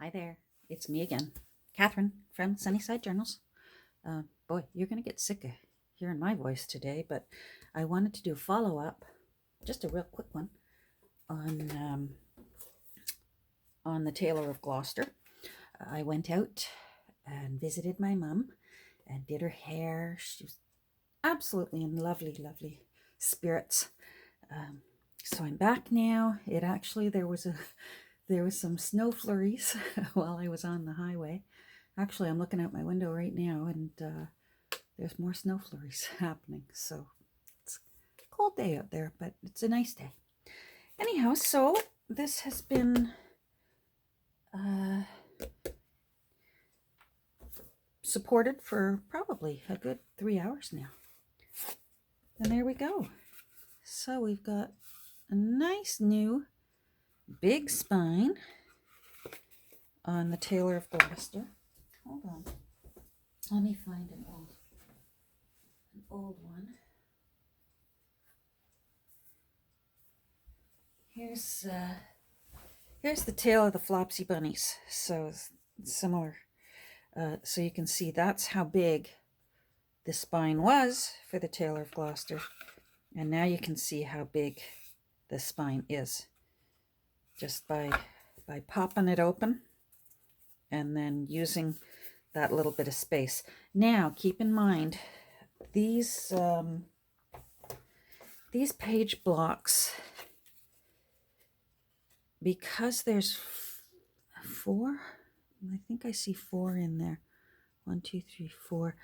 Hi there, it's me again, Catherine from Sunnyside Journals. Boy, you're going to get sick of hearing my voice today, but I wanted to do a follow-up, just a real quick one, on the Tailor of Gloucester. I went out and visited my mum and did her hair. She was absolutely in lovely, lovely spirits. So I'm back now. There was some snow flurries while I was on the highway. Actually, I'm looking out my window right now, and there's more snow flurries happening. So it's a cold day out there, but it's a nice day. Anyhow, so this has been supported for probably a good 3 hours now. And there we go. So we've got a nice new big spine on the Tailor of Gloucester. Hold on. Let me find an old one. Here's the tail of the Flopsy Bunnies. So similar. So you can see that's how big the spine was for the Tailor of Gloucester. And now you can see how big the spine is. Just by popping it open and then using that little bit of space. Now, keep in mind, these page blocks, because there's four, I think I see four in there. 1, 2, 3, 4.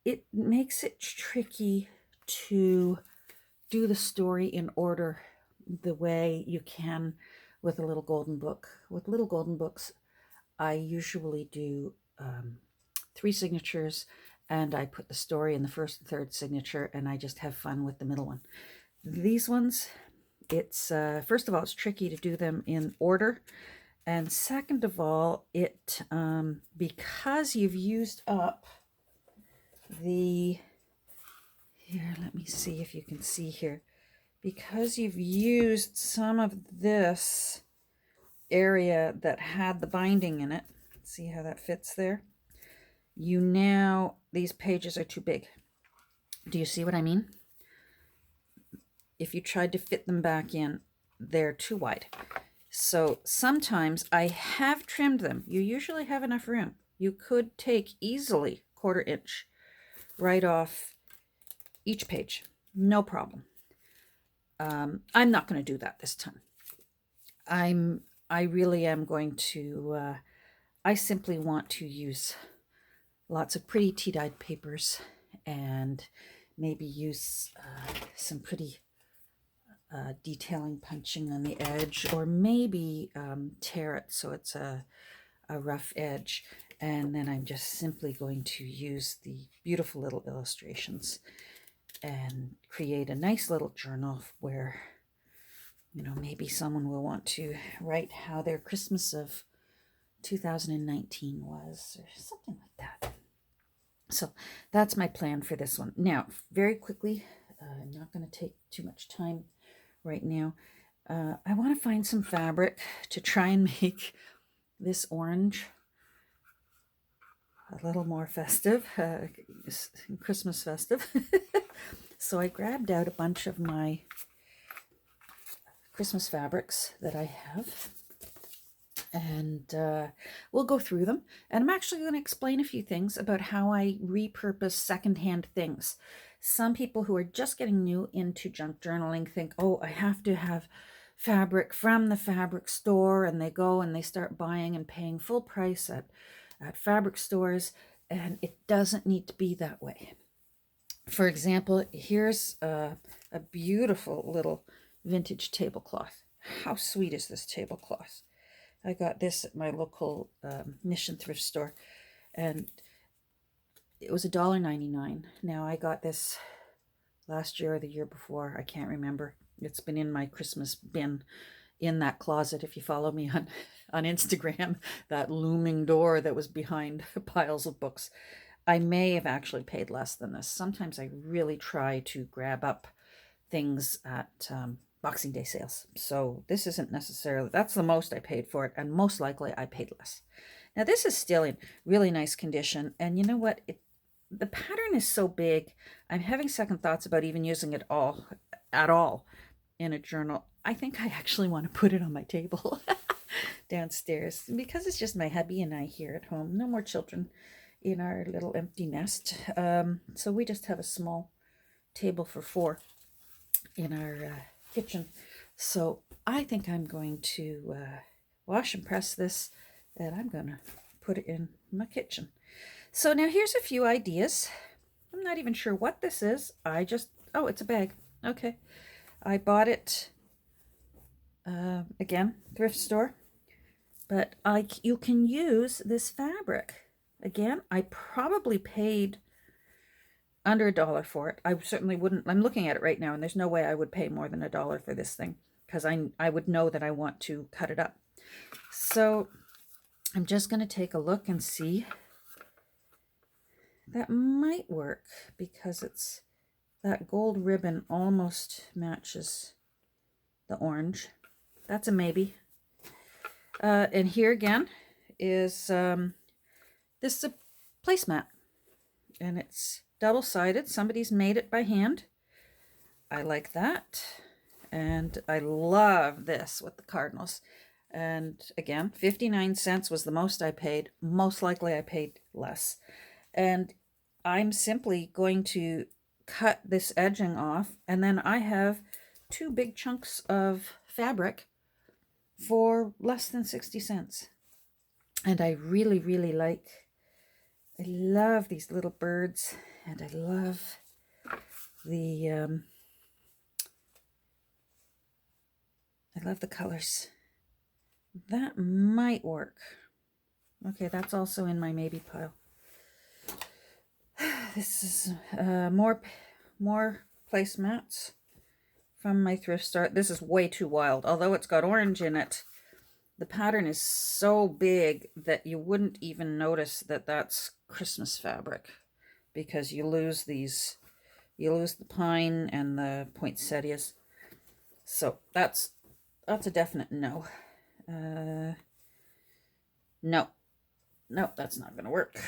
It makes it tricky to do the story in order the way you can with a little golden book. With little golden books, I usually do 3 signatures, and I put the story in the first and third signature, and I just have fun with the middle one. These ones, it's first of all, it's tricky to do them in order, and second of all, it because you've used up the here, let me see if you can see here, because you've used some of this area that had the binding in it. See how that fits there? These pages are too big. Do you see what I mean? If you tried to fit them back in, they're too wide. So sometimes I have trimmed them. You usually have enough room. You could take easily 1/4 inch right off each page. No problem. I'm not going to do that this time. I really am going to, I simply want to use lots of pretty tea-dyed papers and maybe use some pretty detailing punching on the edge, or maybe tear it so it's a rough edge. And then I'm just simply going to use the beautiful little illustrations and create a nice little journal where, you know, maybe someone will want to write how their Christmas of 2019 was, or something like that. So that's my plan for this one. Now, very quickly, I'm not going to take too much time right now. I want to find some fabric to try and make this orange a little more festive, Christmas festive. So I grabbed out a bunch of my Christmas fabrics that I have, and we'll go through them. And I'm actually going to explain a few things about how I repurpose secondhand things. Some people who are just getting new into junk journaling think, oh, I have to have fabric from the fabric store, and they go and they start buying and paying full price at fabric stores, and it doesn't need to be that way. For example, here's a beautiful little vintage tablecloth. How sweet is this tablecloth? I got this at my local Mission thrift store, and it was $1.99. Now, I got this last year or the year before. I can't remember. It's been in my Christmas bin in that closet. If you follow me on Instagram, that looming door that was behind piles of books. I may have actually paid less than this. Sometimes I really try to grab up things at Boxing Day sales. So this isn't necessarily, that's the most I paid for it, and most likely I paid less. Now this is still in really nice condition, and you know what? The pattern is so big, I'm having second thoughts about even using it at all in a journal. I think I actually want to put it on my table downstairs because it's just my hubby and I here at home. No more children in our little empty nest. So we just have a small table for 4 in our kitchen. So I think I'm going to wash and press this, and I'm going to put it in my kitchen. So now here's a few ideas. I'm not even sure what this is. Oh, it's a bag. Okay. I bought it, again, thrift store. But you can use this fabric. Again, I probably paid under $1 for it. I certainly wouldn't. I'm looking at it right now, and there's no way I would pay more than $1 for this thing, because I would know that I want to cut it up. So I'm just going to take a look and see. That might work because that gold ribbon almost matches the orange. That's a maybe. And here again is this is a placemat, and it's double-sided. Somebody's made it by hand. I like that, and I love this with the cardinals. And again, 59 cents was the most I paid. Most likely I paid less. And I'm simply going to cut this edging off, and then I have 2 big chunks of fabric for less than 60 cents. And I really, really I love these little birds, and I love the colors. That might work. Okay, that's also in my maybe pile. This is more placemats from my thrift store. This is way too wild. Although it's got orange in it, the pattern is so big that you wouldn't even notice that that's Christmas fabric, because you lose the pine and the poinsettias. So that's a definite no. No, that's not going to work.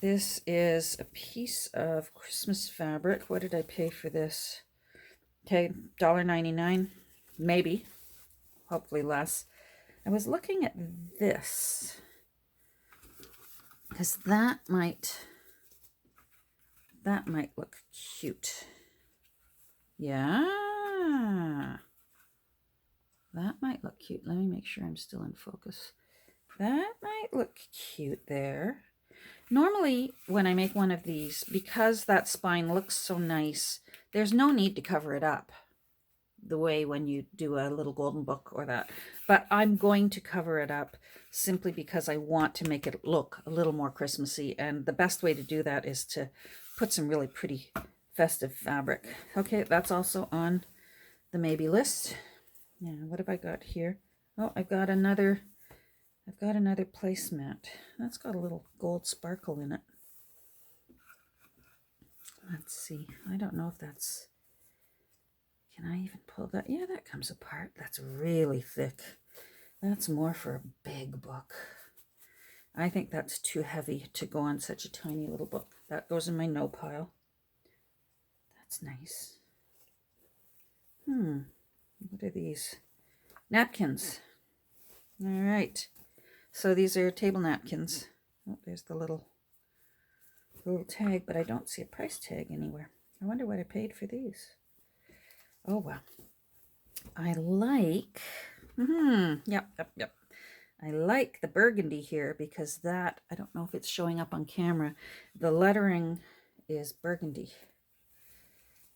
This is a piece of Christmas fabric. What did I pay for this? Okay, $1.99, maybe, hopefully less. I was looking at this because that might look cute. Yeah, that might look cute. Let me make sure I'm still in focus. That might look cute there. Normally, when I make one of these, because that spine looks so nice, there's no need to cover it up the way when you do a little golden book or that. But I'm going to cover it up simply because I want to make it look a little more Christmassy. And the best way to do that is to put some really pretty festive fabric. Okay, that's also on the maybe list. Yeah, what have I got here? Oh, I've got another placemat. That's got a little gold sparkle in it. Let's see. I don't know if that's... Can I even pull that? Yeah, that comes apart. That's really thick. That's more for a big book. I think that's too heavy to go on such a tiny little book. That goes in my no pile. That's nice. What are these? Napkins. All right. So these are table napkins. Oh, there's the little tag, but I don't see a price tag anywhere. I wonder what I paid for these. Oh, well. I like... Yep. I like the burgundy here because that... I don't know if it's showing up on camera. The lettering is burgundy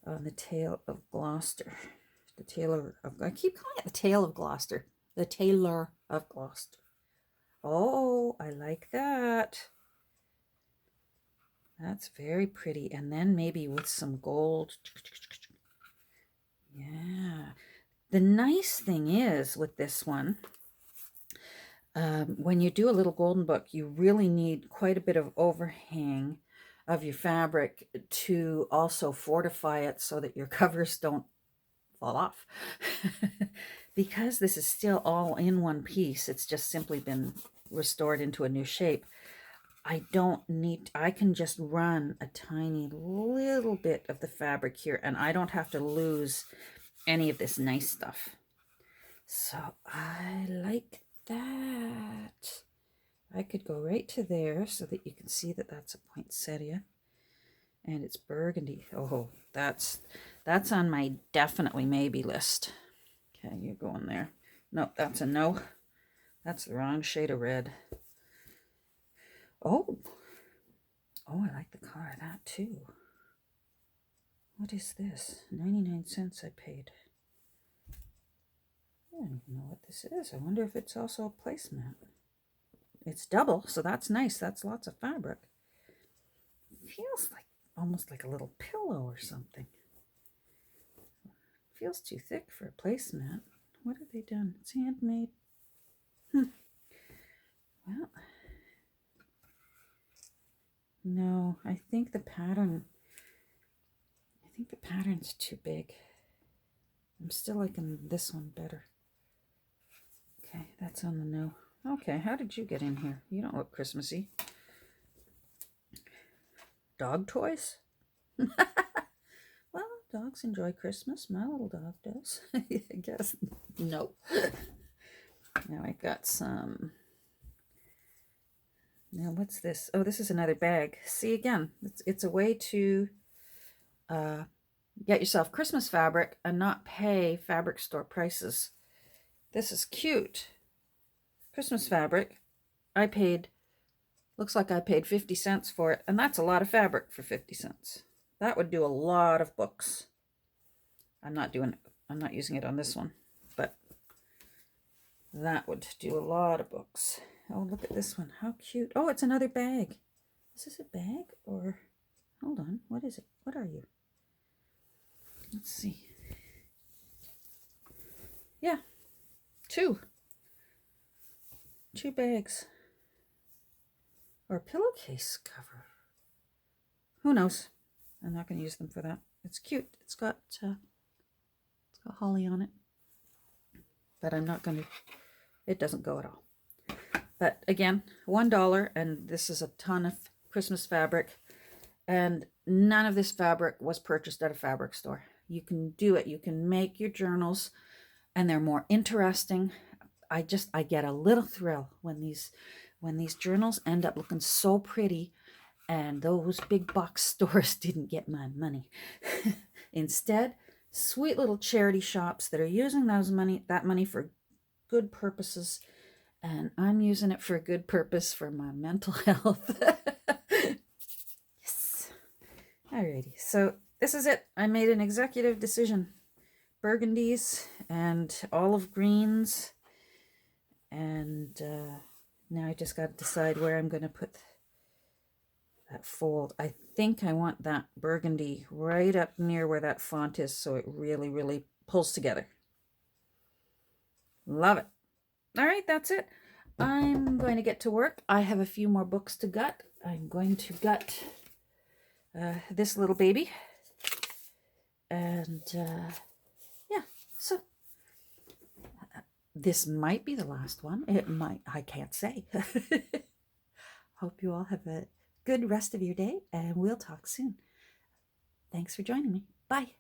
on the tail of Gloucester. The tailor of... I keep calling it the tail of Gloucester. The tailor of Gloucester. Oh, I like that. That's very pretty. And then maybe with some gold. Yeah. The nice thing is with this one, when you do a little golden book, you really need quite a bit of overhang of your fabric to also fortify it so that your covers don't fall off. Because this is still all in one piece, it's just simply been restored into a new shape. I can just run a tiny little bit of the fabric here, and I don't have to lose any of this nice stuff. So I like that. I could go right to there so that you can see that that's a poinsettia. And it's burgundy. Oh, that's on my definitely maybe list. Okay, you're going there. No, that's a no. That's the wrong shade of red. Oh, I like the color of that too. What is this? 99 cents I paid. I don't even know what this is. I wonder if it's also a placemat. It's double, so that's nice. That's lots of fabric. It feels like almost like a little pillow or something. It feels too thick for a placemat. What have they done? It's handmade. Well, no, I think the pattern's too big. I'm still liking this one better. Okay, that's on the no. Okay, how did you get in here? You don't look Christmassy. Dog toys? Well, dogs enjoy Christmas. My little dog does. I guess. No. Now I've got some. Now what's this? Oh, this is another bag. See, again, it's a way to get yourself Christmas fabric and not pay fabric store prices. This is cute. Christmas fabric. Looks like I paid 50 cents for it, and that's a lot of fabric for 50 cents. That would do a lot of books. I'm not using it on this one, but that would do a lot of books. Oh, look at this one. How cute. Oh, it's another bag. Is this a bag or... Hold on. What is it? What are you? Let's see. Yeah. Two bags. Or a pillowcase cover. Who knows? I'm not going to use them for that. It's cute. It's got holly on it. But I'm not going to... It doesn't go at all. But again, $1, and this is a ton of Christmas fabric. And none of this fabric was purchased at a fabric store. You can do it. You can make your journals, and they're more interesting. I get a little thrill when these journals end up looking so pretty, and those big box stores didn't get my money. Instead, sweet little charity shops that are using that money for good purposes, and I'm using it for a good purpose for my mental health. Yes. Alrighty, so this is it. I made an executive decision. Burgundies and olive greens, and now I just got to decide where I'm going to put that fold. I think I want that burgundy right up near where that font is, so it really, really pulls together. Love it. All right, that's it. I'm going to get to work. I have a few more books to gut. I'm going to gut this little baby. And yeah, so this might be the last one. It might. I can't say. Hope you all have a good rest of your day, and we'll talk soon. Thanks for joining me. Bye.